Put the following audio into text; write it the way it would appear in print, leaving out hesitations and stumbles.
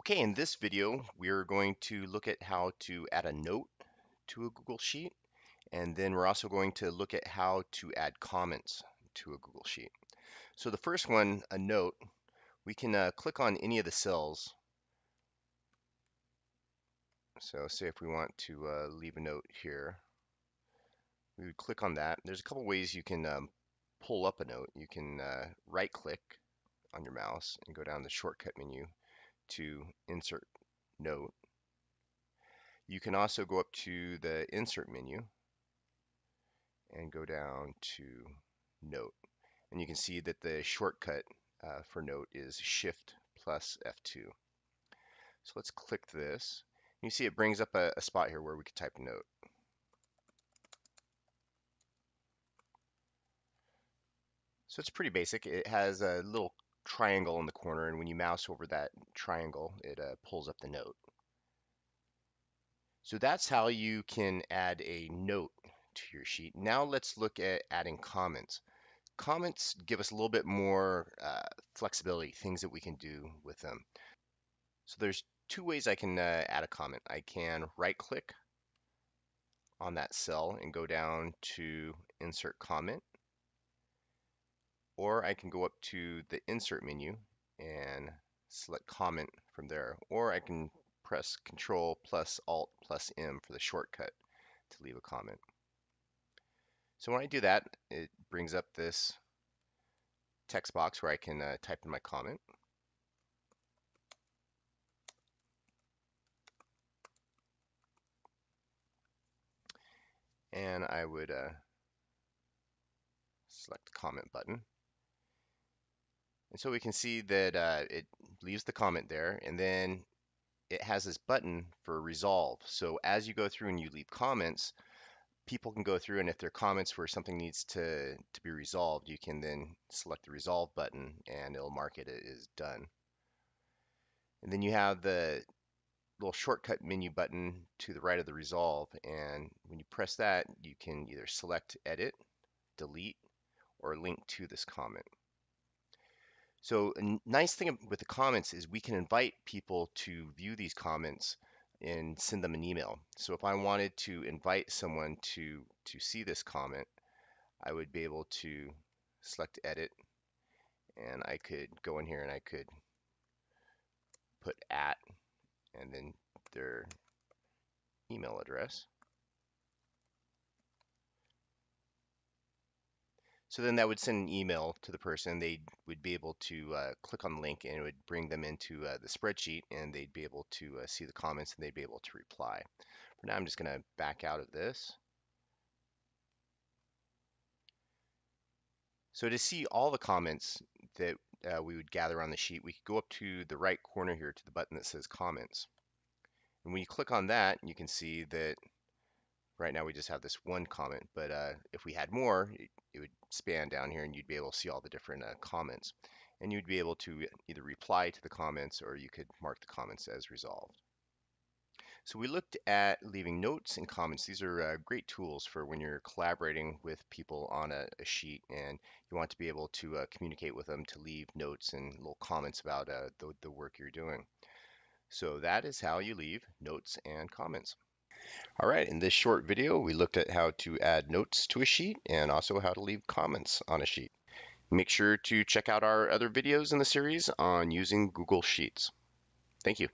Okay, in this video, we're going to look at how to add a note to a Google Sheet, and then we're also going to look at how to add comments to a Google Sheet. So the first one, a note, we can click on any of the cells. So say if we want to leave a note here, we would click on that. There's a couple ways you can pull up a note. You can right click on your mouse and go down the shortcut menu to insert note. You can also go up to the insert menu and go down to note. And you can see that the shortcut for note is Shift plus F2. So let's click this. You see it brings up a spot here where we could type a note. So it's pretty basic. It has a little triangle in the corner, and when you mouse over that triangle, it pulls up the note. So that's how you can add a note to your sheet. Now let's look at adding comments. Comments give us a little bit more flexibility, things that we can do with them. So there's two ways I can add a comment. I can right click on that cell and go down to insert comment, or I can go up to the insert menu and select comment from there, or I can press Control plus Alt plus M for the shortcut to leave a comment. So when I do that, it brings up this text box where I can type in my comment. And I would select the comment button. And so we can see that it leaves the comment there, and then it has this button for resolve. So as you go through and you leave comments, people can go through, and if there are comments where something needs to be resolved, you can then select the resolve button and it'll mark it as done. And then you have the little shortcut menu button to the right of the resolve, and when you press that, you can either select edit, delete, or link to this comment. So a nice thing with the comments is we can invite people to view these comments and send them an email. So if I wanted to invite someone to see this comment, I would be able to select edit, and I could go in here and I could put @ and then their email address. So then that would send an email to the person. They would be able to click on the link, and it would bring them into the spreadsheet, and they'd be able to see the comments, and they'd be able to reply. For now, I'm just going to back out of this. So to see all the comments that we would gather on the sheet, we could go up to the right corner here to the button that says comments. And when you click on that, you can see that right now we just have this one comment, but if we had more, it would span down here and you'd be able to see all the different comments. And you'd be able to either reply to the comments, or you could mark the comments as resolved. So we looked at leaving notes and comments. These are great tools for when you're collaborating with people on a sheet and you want to be able to communicate with them, to leave notes and little comments about the work you're doing. So that is how you leave notes and comments. All right, in this short video, we looked at how to add notes to a sheet and also how to leave comments on a sheet. Make sure to check out our other videos in the series on using Google Sheets. Thank you.